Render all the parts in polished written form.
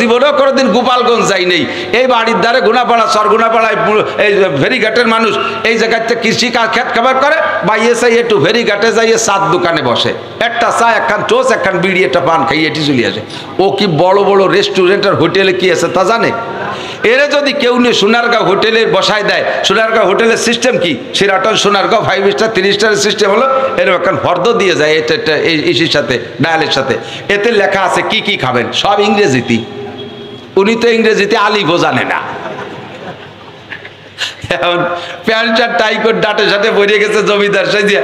জীবনেও কোনোদিন গোপালগঞ্জ যাই নেই। এই বাড়ির ধারে গুনাপাড়া সরগুনাপাড়ায় এই ফেরিঘাটের মানুষ এই জায়গাতে কৃষি খেত খাবার করে, বা এসে একটু ফেরিঘাটে যাইয়ে চার দোকানে বসে, একটা চা, একখান টোস, একখান বিড়ি, একটা পান খাইয়ে এটি চলে আসে। ও কি বড় বড় রেস্টুরেন্ট আর হোটেলে কি আছে তা জানে? এরা যদি কেউ নিয়ে সোনারগাঁও হোটেলে বসায় দেয়, সোনারগাঁও হোটেলের সিস্টেম কি, সেরাটন সোনারগাঁও 5 স্টার 3 স্টারের সিস্টেম হলো এরকম একটা ফর্দ দিয়ে যায় এটা ইসির সাথে, ডায়ালের সাথে। এতে লেখা আছে কি কি খাবেন, সব ইংরেজিতে। উনি তো ইংরেজিতে আলিফও জানে না। এখন প্যান্ট শার্ট টাই করে ডাটের সাথে বেরিয়ে গেছে জমিদার সাজিয়া,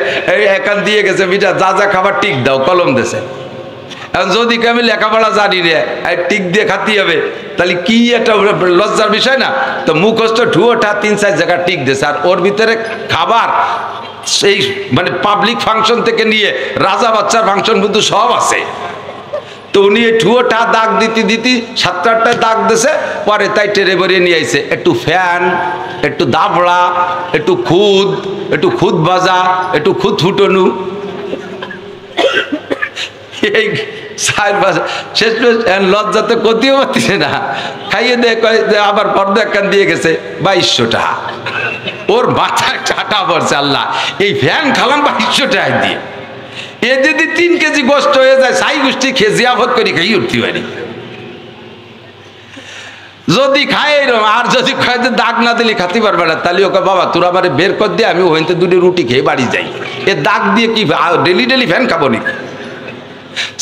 এখান দিয়ে গেছে বিটা যা যা খাবার টিক দাও, কলম দেশে। এখন যদি আমি লেখাপড়া জানি রে, টিক দিয়ে খাতি হবে, তাহলে কি একটা লজ্জার বিষয় না? তো মুখস্থ ঠুয়োটা 3-4 জায়গা টিক দিয়েছে, আর ওর ভিতরে খাবার সেই মানে পাবলিক ফাংশন থেকে নিয়ে রাজা বাচ্চার ফাংশন কিন্তু সব আছে। তো উনি ঠুয়োটা দাগ দিতে দিতে 7-8টা দাগ দিয়েছে, পরে তাই টেরে বেরিয়ে নিয়ে আইছে একটু ফ্যান, একটু দাবড়া, একটু খুদ ভাজা, একটু খুদ ফুটনু, এই শেষ লজ্জাতে কতিও পারতেছে না, খাইয়ে দেয় আবার ফর্দ একখান দিয়ে গেছে 2200 টাকা। ওর মাথায় চাটা পড়ছে, আল্লাহ এই ফ্যান খালাম 2200 টাকা দিয়ে। এ যদি 3 কেজি গোস্ত হয়ে যায়, সাই গোষ্ঠী খেয়ে জিয়াফত করে খাই উঠতে পারি। যদি খায় এরকম, আর যদি খায় যে দাগ না দিলে খাতে পারবে না, তাহলে ওকে বাবা তোর আবার বের কর দিয়ে আমি ওখান থেকে 2টি রুটি খেয়ে বাড়ি যাই। এ দাগ দিয়ে কি ডেলি ডেলি ফ্যান খাবো নাকি?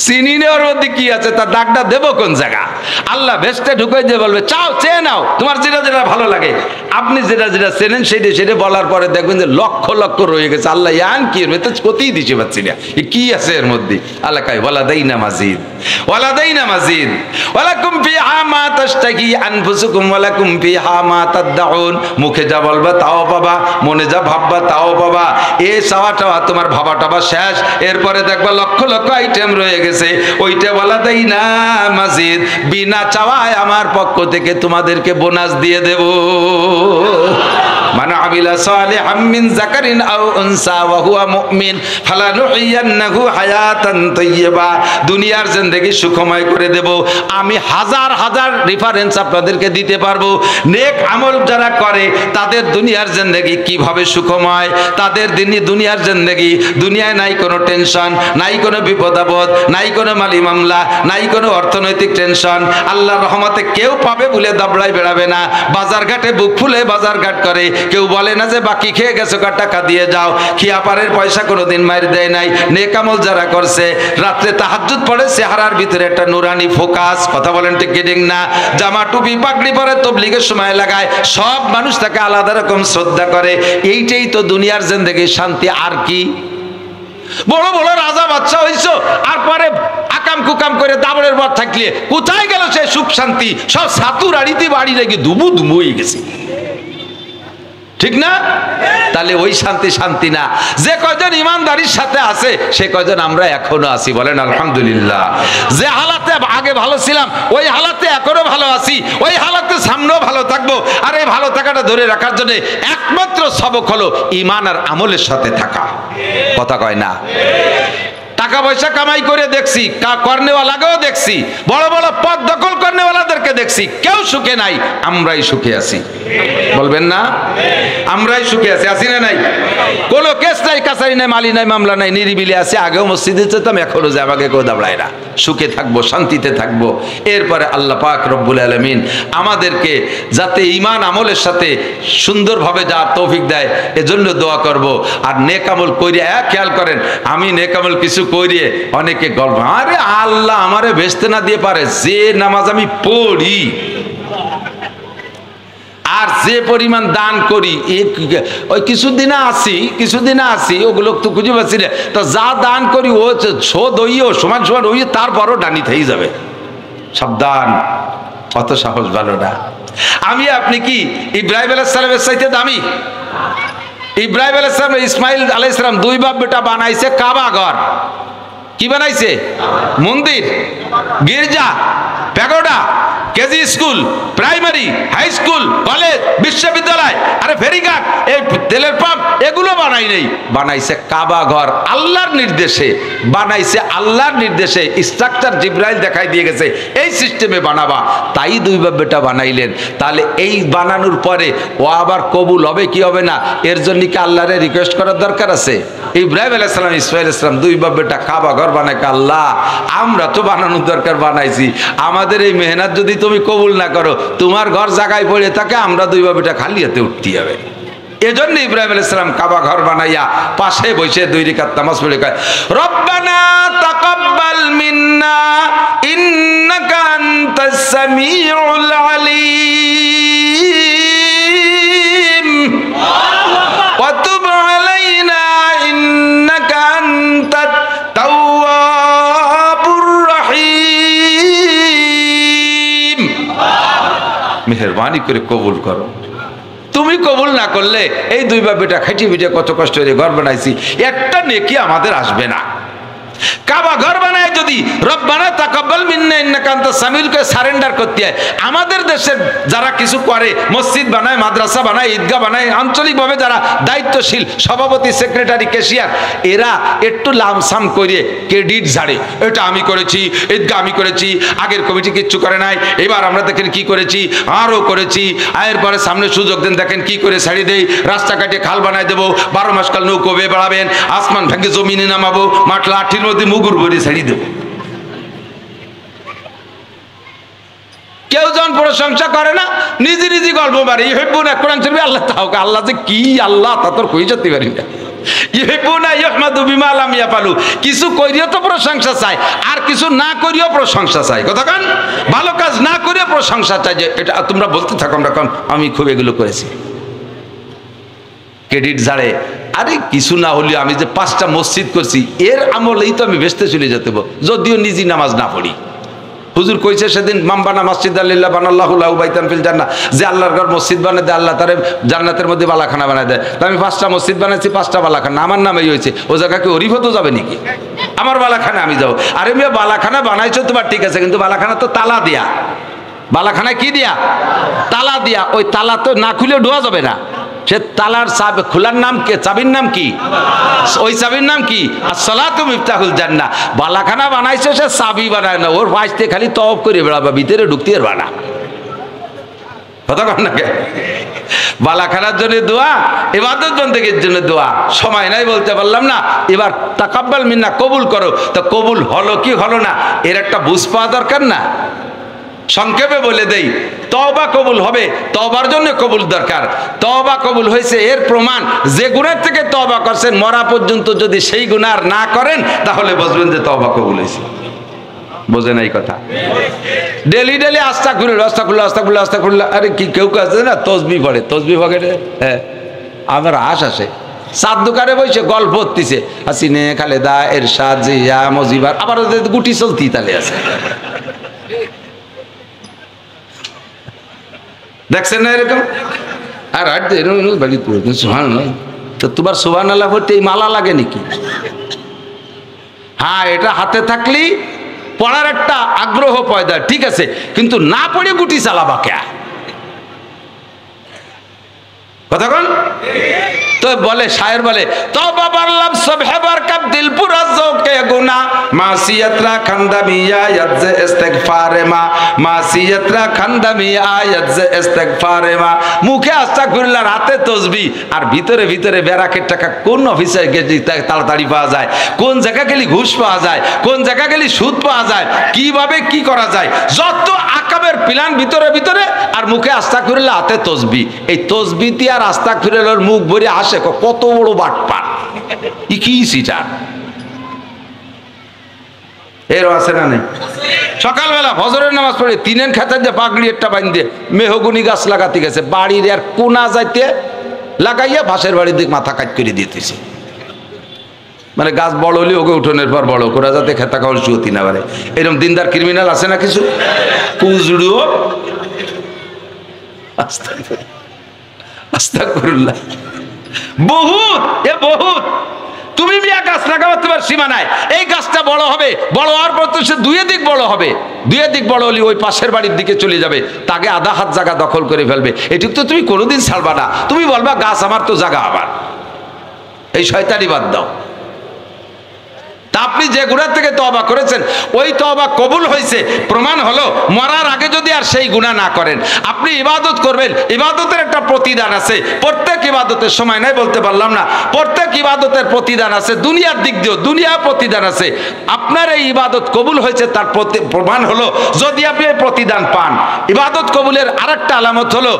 চিনি নেওয়ার মধ্যে কি আছে, তার দাগটা দেবো কোন জায়গা? আল্লাহ ভেস্টে ঢুকে দিয়ে বলবে চাও চেয়ে নাও, তোমার যেটা যেটা ভালো লাগে। আপনি যেটা যেটা চেনেন সেটা বলার পরে দেখবেন যে লক্ষ লক্ষ রয়ে গেছে। আল্লাহ ইয়ান কি তো কোথায় দিতে পারছি না, কি আছে এর মধ্যে? আল্লাহ কয় ওয়ালাদাইনা মাজিদ, ওয়ালাদাইনা মাজিদ, ওয়ালাকুম ফিহা মা তাশতাহি আনফুসুকুম ওয়ালাকুম ফিহা মা তাদউন। মুখে যা বলবা তাও পাবা, মনে যা ভাববা তাও পাবা। এই চাওয়াটাওয়া তোমার ভাবাটাবা শেষ, এরপরে দেখবা লক্ষ লক্ষ আইটেম রয়ে গেছে। ওইটা ওয়ালাদাইনা মাজিদ, বিনা চাওয়ায় আমার পক্ষ থেকে তোমাদেরকে বোনাস দিয়ে দেব। মান আমিলা সালিহাম মিন যাকারিন আও উনসা ওয়া হুয়া মুমিন ফালানুহিয়ান্নাহু হায়াতান তাইয়্যিবা। দুনিয়ার জিন্দেগি সুখময় করে দেব। আমি হাজার হাজার রেফারেন্স আপনাদেরকে দিতে পারবো। নেক আমল যারা করে তাদের দুনিয়ার জিন্দেগি কিভাবে সুখময়, তাদের দুনিয়ার জিন্দেগি, দুনিয়ায় নাই কোনো টেনশন, নাই কোনো বিপদ আপদ, নাই কোনো মালি মামলা, নাই কোনো অর্থনৈতিক টেনশন। আল্লাহর রহমতে কেউ পাবে বলে দাবড়াই বেড়াবে না। বাজার ঘাটে বুক ফুলে বাজার ঘাট করে, কেউ বলে না যে বাকি খেয়ে গেছো, টাকা দিয়ে যাও। খিয়াপারের পয়সা কোনোদিন মার দেয় নাই। নেক আমল যারা করছে, রাত্রে তাহাজ্জুদ পড়ে, চেহারার ভিতরে একটা নুরানি ফোকাস, কথা বলেন ঠিক কি ঠিক না? জামা টুপি পাগড়ি পরে তবলিগের সময় লাগায়, সব মানুষ তাকে আলাদা রকম শ্রদ্ধা করে। এইটাই তো দুনিয়ার জিন্দেগি শান্তি। আর কি? বড় বড় রাজা বাদশা হইছো, আর পরে আকাম কুকাম করে দাবড়ের পর থাকলে কোথায় গেল সে সুখ শান্তি? সব সাতুর আড়িতে বাড়ি লেগে দুবু দুবু হয়ে গেছে, ঠিক না? তাহলে ওই শান্তি শান্তি না। যে কয়জন ইমানদারির সাথে আছে সে কয়জন আমরা এখনো আছি, বলেন আলহামদুলিল্লাহ। যে হালাতে আগে ভালো ছিলাম ওই হালাতে এখনো ভালো আছি, ওই হালাতে সামনেও ভালো থাকবো। আর এই ভালো থাকাটা ধরে রাখার জন্য একমাত্র সবক হলো ঈমান আর আমলের সাথে থাকা, কথা কয় না? টাকা পয়সা কামাই করে দেখছি, কর্নেওয়ালাকেও দেখছি, বড় বড় পদ দখল কর্নেওয়ালাদেরকে দেখছি, কেউ সুখে নাই। আমরাই সুখে আছি, বলবেন না? আমরাই সুখে আছি, আছি না নাই? কোনো কেস নাই, কাছারি নাই, মালি নাই, মামলা নাই, নিরিবিলি আছে। আগেও মসজিদে যেতাম, এখনো যে আমাকে কেউ দাবড়ায় না। সুখে থাকবো, শান্তিতে থাকবো। এরপরে আল্লাহ পাক রব্বুল আলামিন আমাদেরকে যাতে ঈমান আমলের সাথে সুন্দরভাবে যা তৌফিক দেয়, এজন্য দোয়া করব। আর নেক আমল কইরে, খেয়াল করেন, আমি নেক আমল কিছু কইরে অনেকে গল্প, আরে আল্লাহ আমারে ভেস্তে না দিয়ে পারে। যে নামাজ আমি পড়ি আর যে পরিমাণ দান করি, ওই কিছুদিনে আসি ওগুলো তো খুঁজে পাচ্ছি না। তো যা দান করি ও শোধ হইও সমান সমান হইও, তারপরও ডানি থেই যাবে। সাবধান, অত সাহস ভালো না। আমি আপনি কি ইব্রাহিম আলাইহিস সালামের চাইতে দামি? ইব্রাহিম আলাইহিস সালাম, ইসমাইল আলাইহিস সালাম 2 বাপ বেটা বানাইছে কাবা ঘর। কি বানাইছে? মন্দির, গির্জা, pagoda. KG school, primary, high school, college, বিশ্ববিদ্যালয়, আরে ফেরিঘাট, এই তেলের পাম্প, এগুলো বানাই নেই, বানাইছে কাবা ঘর। আল্লাহর নির্দেশে বানাইছে, আল্লাহর নির্দেশে স্ট্রাকচার জিব্রাইল দেখাই দিয়ে গেছে এই সিস্টেমে বানাবা, তাই দুই বাপ বেটা বানাইলেন। তাহলে এই বানানোর পরে ও আবার কবুল হবে কি হবে না, এর জন্য কি আল্লাহরে রিকোয়েস্ট করার দরকার আছে? ইব্রাহিম আলাইহিস সালাম, ইসমাঈল আলাইহিস সালাম দুই বাপ বেটা কাবা ঘর বানায়, আল্লাহ আমরা তো বানানোর দরকার বানাইছি, আমাদের এই মেহনত যদি তুমি কবুল না করো, তোমার ঘর জায়গায় পড়ে থাকে, আমরা দুই বাপ বেটা খালি হাতে উঠতে হবে। এজন্য ইব্রাহিম আলাইহিস সালাম কাবা ঘর বানাইয়া পাশে বসে 2 রাকাত নামাজ পড়ে কয়, রব্বানা তাকাব্বাল মিন্না ইন্নাকা আনতাস সামিউল আলিম ওয়া তুব আলাইনা ইন্নাকা আনতাত তাওয়াবুর রহিম। মেহেরবানি করে কবুল করো। তুমি কবুল না করলে এই দুই বাপ বেটা খাইটি পিঠে কত কষ্ট করে ঘর বানাইছি, একটা নেকি আমাদের আসবে না। কাবা ঘর বানায় যদি রব্বানা তাকাব্বাল মিন্না ইন্নাকা আনতাস সামিউলকে সারেন্ডার করতে হয়, আমাদের দেশের যারা কিছু করে, মসজিদ বানায়, মাদ্রাসা বানায়, ঈদগাহ বানায়, আঞ্চলিকভাবে যারা দায়িত্বশীল সভাপতি, সেক্রেটারি, ক্যাশিয়ার, এরা একটু লামসাম করে ক্রেডিট ঝাড়ে, এটা আমি করেছি, ঈদগাহ আমি করেছি, আগের কমিটি কিচ্ছু করে নাই, এবার আমরা দেখেন কি করেছি, আরও করেছি, এরপরে সামনে সুযোগ দেন, দেখেন কি করে ছাড়ি দেই, রাস্তাঘাটে খাল বানায় দেবো, 12 মাস কাল নৌকো বেয়ে বেড়াবেন, আসমান ভেঙে জমিনে নামাবো, মাঠ লাঠির মধ্যে মুগুর ভরে ছাড়ি দেবো। কেউ যখন প্রশংসা করে না, নিজে নিজে গল্প পারে, ইহিব্বুন না কোরআন শরীফে আল্লাহ তাও, আল্লাহ যে কি আল্লাহ তা তোর কই যেতে পারি না, ইহিব্বুন না ইহমাদু বিমা লাম ইয়াফালু, কিছু করিও তো প্রশংসা চাই, আর কিছু না করিও প্রশংসা চাই, কথা কান, ভালো কাজ না করিও প্রশংসা চাই, যে এটা তোমরা বলতে থাকো, আমরা কম আমি খুব এগুলো করেছি, ক্রেডিট ঝাড়ে। আরে কিছু না হলে আমি যে 5টা মসজিদ করছি, এর আমলেই তো আমি বেসতে চলে যেতে, যদিও নিজে নামাজ না পড়ি। হুজুর কইছে সেদিন, মামবানা মসজিদ আল্লাহ বানাল্লাহু লাহু বাইতান ফিল জান্নাহ, যে আল্লাহর ঘর মসজিদ বানায় দেয়, আল্লাহ তারে জান্নাতের মধ্যে বালাখানা বানায় দেয়। তো আমি 5টা মসজিদ বানাইছি, 5টা বালাখানা আমার নামেই হয়েছে, ও জায়গা কি অরিফত যাবে নাকি? আমার বালাখানা আমি যাবো? আরে মিয়া বালাখানা বানাইছো তোমার ঠিক আছে, কিন্তু বালাখানা তো তালা দিয়া, বালাখানা কি দিয়া? তালা দিয়া, ওই তালা তো না খুলে ঢোয়া যাবে না, সে তালার চাবি খোলার নাম কি, চাবির নাম কি, ওই চাবির নাম কি, আসসালাতু মিফতাহুল জান্নাহ। বালাখানা বানাইছে সে চাবি বানায় না, ওর পাশে খালি তওয়াব করে বেড়াবা, ভিতরে ঢুকতে পারবা না, কথা কন না? বালাখানার জন্য দোয়া, ইবাদত বন্দেগীর জন্য দোয়া, সময় নাই বলতে পারলাম না। এবার তাকাব্বাল মিন্না, কবুল করো, তো কবুল হলো কি হলো না, এর একটা বুঝ পাওয়া দরকার না? সংক্ষেপে বলে দেই, তওবা কবুল হবে, তওবার জন্য কবুল দরকার। তওবা কবুল হয়েছে এর প্রমাণ, যে গুনাহ থেকে তওবা করছেন মরা পর্যন্ত যদি সেই গুনাহ না করেন, তাহলে বুঝবেন যে তওবা কবুল হয়েছে। বোঝেন এই কথা? ডেলি ডেলি আস্তাগফিরুল্লাহ আস্তাগফিরুল্লাহ আস্তাগফিরুল্লাহ আস্তাগফিরুল্লাহ, আরে কি কেউ কাছে না তসবিহ পড়ে, তসবিহ পড়ে, হ্যাঁ আমার হাস আসে, চার দোকানে বসে গল্প হতিছে, হাসিনে খালেদা এরশাদ জিয়া মজিবার, আবার গুটি চলতি তালে আছে, দেখছেন না এরকম? আর বাড়ি তো তোমার সুবহানাল্লাহ পড়তে এই মালা লাগে নাকি? হ্যাঁ, এটা হাতে থাকলি পড়ার একটা আগ্রহ পয়দা, ঠিক আছে, কিন্তু না পড়ে গুটি চালাবা কে? কথা কোন? তো বলে শায়ের বলে, তওবা বারলাম সবহেবার কাব দিল পুরা জোকে গুনাহ, মাসিয়াতরা খান্দামি আয়াত যে ইস্তিগফারে মা, মাসিয়াতরা খান্দামি আয়াত যে ইস্তিগফারে মা। মুখে আস্তাগফিরুল্লাহ, রাতে তাসবিহ, আর ভিতরে ভিতরে ব্যারাকের টাকা কোন অফিসে গেলে তাড়াতাড়ি পাওয়া যায়, কোন জায়গা গেলে ঘুষ পাওয়া যায়, কোন জায়গা গেলে সুদ পাওয়া যায়, কিভাবে কি করা যায়, যত আকাবের প্ল্যান ভিতরে ভিতরে, আর মুখে আস্তাগফিরুল্লাহ, হাতে তাসবিহ। এই তাসবিহ দিয়ে আর আস্তাগফিরুল্লাহর মুখ ভরে আসে, কত বড় বাটপার, কি সিটা এর আছে না নেই? সকালবেলা ফজরের নামাজ পড়ে 3 খেতের যে পাগড়ি একটা বাইন দিয়ে মেহগুনি গাছ লাগাতে গেছে, বাড়ির আর কোনা যাইতে লাগাইয়া পাশের বাড়ির দিকে মাথা কাট করে দিতেছে, মানে গাছ বড় হলে ওকে উঠোনের পর বড় করা, যাতে খেতা খাওয়ার সুতি না পারে। এরকম দিনদার ক্রিমিনাল আছে না কিছু? কুজড়ুও আস্তাগফিরুল্লাহ বহুত, এ বহুত। তুমি মিয়া গাছ লাগাবো তোমার সীমা নাই, এই গাছটা বড় হবে, বড় হওয়ার পর তো সে দুয়ে দিক বড় হবে, দুয়ে দিক বড় হলে ওই পাশের বাড়ির দিকে চলে যাবে, তাকে আধা হাত জায়গা দখল করে ফেলবে, এটুক তো তুমি কোনোদিন ছাড়বা না। তুমি বলবা গাছ আমার তো জায়গা আমার, এই শয়তানি বাদ দাও। আপনি যে গুনাহ থেকে তওবা করেছেন ওই তওবা কবুল হয়েছে, প্রমাণ হলো মরার আগে যদি আর সেই গুনাহ না করেন। আপনি ইবাদত করবেন, ইবাদতের একটা প্রতিদান আছে, প্রত্যেক ইবাদতের সময় নাই বলতে পারলাম না, প্রত্যেক ইবাদতের প্রতিদান আছে, দুনিয়ার দিক দিয়েও দুনিয়া প্রতিদান আছে। আপনার এই ইবাদত কবুল হয়েছে তার প্রমাণ হলো যদি আপনি এই প্রতিদান পান। ইবাদত কবুলের আরেকটা আলামত হলো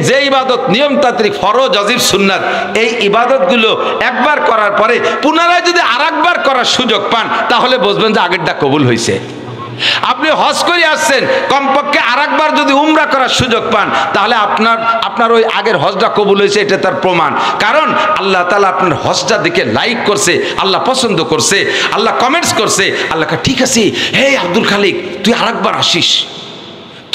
যে ইবাদত নিয়মতান্ত্রিক ফরজ ওয়াজিব সুন্নাত, এই ইবাদতগুলো একবার করার পরে পুনরায় যদি আরেকবার করার সুযোগ পান তাহলে বুঝবেন যে আগেরটা কবুল হয়েছে। আপনি হজ করে আসছেন, কমপক্ষে আরেকবার যদি উমরা করার সুযোগ পান তাহলে আপনার ওই আগের হজটা কবুল হয়েছে, এটা তার প্রমাণ। কারণ আল্লাহ তাআলা আপনার হজটা দেখে লাইক করছে, আল্লাহ পছন্দ করছে, আল্লাহ কমেন্টস করছে, আল্লাহকে ঠিক আছে হে আব্দুল খালিক তুই আরেকবার আসিস,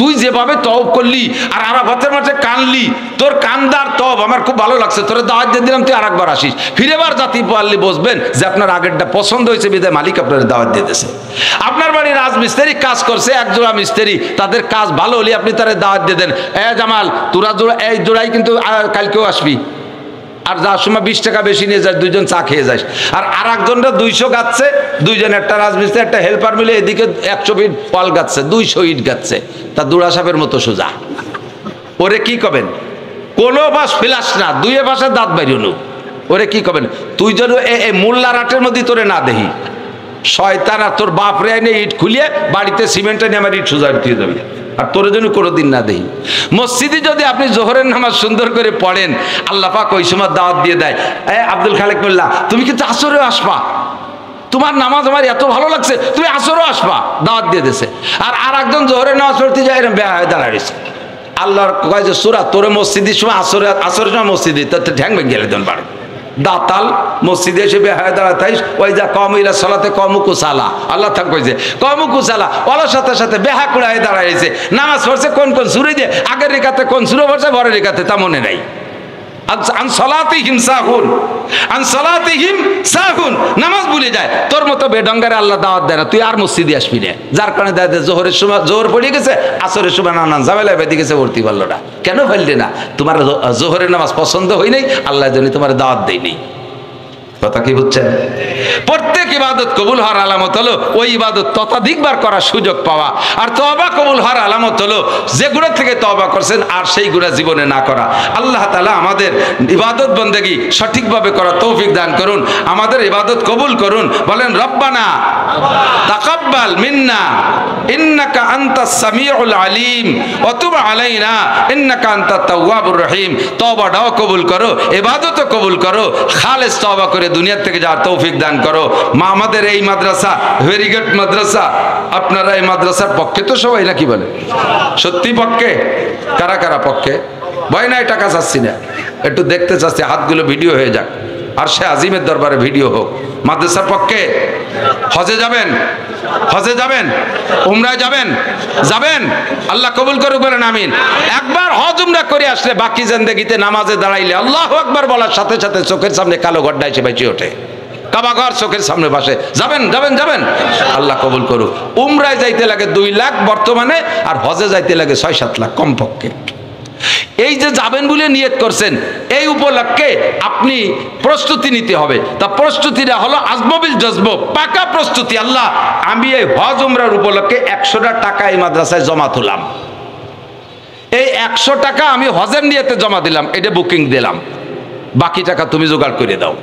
তুই যেভাবে তওব করলি আর আরাফাতের মাঝে কানলি, তোর কান্দার তওব আমার খুব ভালো লাগছে, তোর দাওয়াত দিয়ে দিলাম তুই আরেকবার আসিস। ফিরেবার জাতি পারলে বসবেন যে আপনার আগেরটা পছন্দ হয়েছে বিধায় মালিক আপনার দাওয়াত দিয়ে দিয়েছে। আপনার বাড়ির রাজমিস্ত্রি কাজ করছে, একজোড়া মিস্ত্রি, তাদের কাজ ভালো হলে আপনি তার দাওয়াত দিয়ে দেন, জামাল তোরা জোড়া এই জোড়াই কিন্তু কালকেও আসবি, আর যার সময় 20 টাকা বেশি নিয়ে যাস, দুইজন চা খেয়ে যাস। আর আরেকজনটা 200 গাচ্ছে, দুইজন একটা রাজমিস্ত্রি একটা হেল্পার মিলে এদিকে 100 ফিট ওয়াল গাচ্ছে, 200 ইট গাচ্ছে, তা দুড়া সাপের মতো সোজা। ওরে কি কবেন? কোনো বাস ফিলাস না, দুয়ে বাসে দাঁত বাইরুনু, ওরে কি কবেন? তুই যেন এই মোল্লা রাটের মধ্যে তোরে না দেহি, শয়তান আর তোর বাপ রে এনে ইট খুলিয়ে বাড়িতে সিমেন্টটা নিয়ে আমার ইট সোজা দিয়ে যাবি, আর তোর জন্য কোনোদিন না দেই। মসজিদে যদি আপনি জোহরের নামাজ সুন্দর করে পড়েন, আল্লাহ পাক ওই সময় দাওয়াত দিয়ে দেয়, আব্দুল খালেক মোল্লা তুমি কিন্তু আসরেও আসবা, তোমার নামাজ আমার এত ভালো লাগছে, তুমি আসরেও আসবা, দাওয়াত দিয়ে দিয়েছে। আর একজন জোহরের নামাজ পড়তে যায় এরকম বেয়া হয়ে দাঁড়াইছে, আল্লাহর কয় যে সূরা তোরে মসজিদের সময় আসরের সময় মসজিদে তাতে ঠ্যাং ভেঙে গেলে দেন বাড়ি দাতাল মসজিদে এসে বেহায় দাঁড়াতাই ওই যা কম ইলা সালাতে কমু কুসালা, আল্লাহ থাক কইছে কমু কুসালা, ওলার সাথে সাথে বেহা কুড়ায় দাঁড়াইছে, নামাজ পড়ছে কোন সুরে দিয়ে, আগের রেখাতে কোন সুরে পড়ছে পরের রেখাতে তা মনে নাই। নামাজ ভুলে যায়, তোর মতো বেডঙ্গারে আল্লাহ দাওয়াত দেয় না, তুই আর মসজিদে আসবি না, যার কারণে দেয় জোহরের সময় জোহর পড়ে গেছে, আসরের সময় নানান ঝামেলা বেঁধে গেছে, ভর্তি পারলো না। কেন ফেললি না? তোমার জোহরের নামাজ পছন্দ হয় নাই, আল্লাহ জানি তোমার দাওয়াত দেয় নেই। কথা কি বুঝছেন? প্রত্যেক ইবাদত কবুল হওয়ার আলামত হলো ওই ইবাদত ততোধিকবার করার সুযোগ পাওয়া, আর তওবা কবুল হওয়ার আলামত হলো যে গুনাহ থেকে তওবা করছেন আর সেই গুনাহ জীবনে না করা। আল্লাহ তাআলা আমাদের ইবাদত বন্দেগী সঠিকভাবে করার তৌফিক দান করুন, আমাদের ইবাদত কবুল করুন। বলেন রব্বানা তাকাব্বাল মিন্না ইন্নাকা আনতাস সামিউল আলিম ওয়া তুব আলাইনা ইন্নাকা আনতাত তাওয়াবুর রহিম। তওবাটাও কবুল করো, ইবাদতও কবুল করো, খালেস তওবা করে দুনিয়া থেকে যাওয়ার তৌফিক দান করো। মা আমাদের এই মাদ্রাসা ভেরি গুড মাদ্রাসা, আপনারা এই মাদ্রাসার পক্ষে তো সবাই নাকি বলে? সত্যি পক্ষে? কারা কারা পক্ষে? ভয় নাই, টাকা চাচ্ছি না, একটু দেখতে চাচ্ছি, হাতগুলো ভিডিও হয়ে যাক, আর সে আজিমের দরবারে ভিডিও হোক। মাদ্রাসার পক্ষে হজে যাবেন, হজে যাবেন, উমরায় যাবেন, যাবেন, আল্লাহ কবুল করুক, বলেন আমিন। একবার হজ উমরা করে আসলে বাকি জিন্দেগিতে নামাজে দাঁড়াইলে আল্লাহু আকবার বলার সাথে সাথে চোখের সামনে কালো গড্ডা এসে বেঁচে ওঠে, কাবাঘর চোখের সামনে বসে। যাবেন যাবেন যাবেন, আল্লাহ কবুল করুক। উমরায় যাইতে লাগে 2 লাখ বর্তমানে, আর হজে যাইতে লাগে 6-7 লাখ কমপক্ষে। এই যে যাবেন বলে নিয়ত করছেন, এই উপলক্ষে আপনি প্রস্তুতি নিতে হবে। তা প্রস্তুতিটা হলো আজমবিল জজব, পাকা প্রস্তুতি। আল্লাহ আমি এই হজ উমরার উপলক্ষে 100টা টাকা এই মাদ্রাসায় জমা তুললাম, এই 100 টাকা আমি হজের নিয়তে জমা দিলাম, এটা বুকিং দিলাম, বাকি টাকা তুমি জোগাড় করে দাও,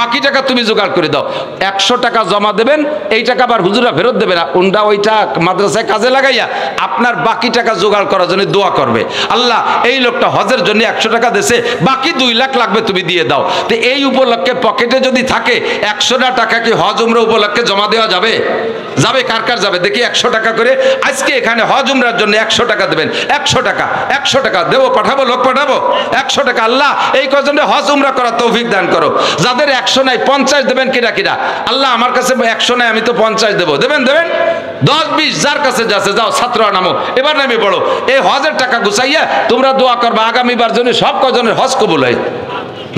বাকি টাকা তুমি জোগাড় করে দাও। 100 টাকা জমা দেবেন, এই টাকা আবার হুজুরা ফেরত দেবে না, উন্ডা ওইটা মাদ্রাসায় কাজে লাগাইয়া আপনার বাকি টাকা জোগাড় করার জন্য দোয়া করবে, আল্লাহ এই লোকটা হজের জন্য 100 টাকা দেছে, বাকি 2 লাখ লাগবে, তুমি দিয়ে দাও। তো এই উপলক্ষে পকেটে যদি থাকে 100টা টাকা কি হজ উমরা উপলক্ষে জমা দেওয়া যাবে? যাবে? কার কার যাবে দেখি 100 টাকা করে। আজকে এখানে হজ উমরার জন্য 100 টাকা দেবেন, 100 টাকা, 100 টাকা দেবো, পাঠাবো, লোক পাঠাবো, 100 টাকা। আল্লাহ এই কজনে হজ উমরা করার তৌফিক দান করো। যাদের 100 নাই 50 দেবেন, কিরা কিরা? আল্লাহ আমার কাছে 100 নাই, আমি তো 50 দেবো, দেবেন দেবেন, 10-20 যার কাছে যাচ্ছে, যাও ছাত্র নামো, এবার নামে পড়ো, এই হজের টাকা গুছাইয়া তোমরা দোয়া করবা আগামীবার জন্য সব কজনের হজ কবুল হয়।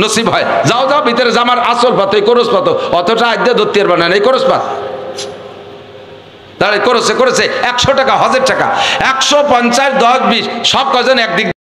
নসিব হয়। যাও যাও ভিতরে জামার আসল পাত, এই করস পাত অতটা আদ্যা ধরতে পারবে না, এই করস পাত তাহলে করেছে 100 টাকা হজের টাকা, 150 10 20 সব কজন একদিক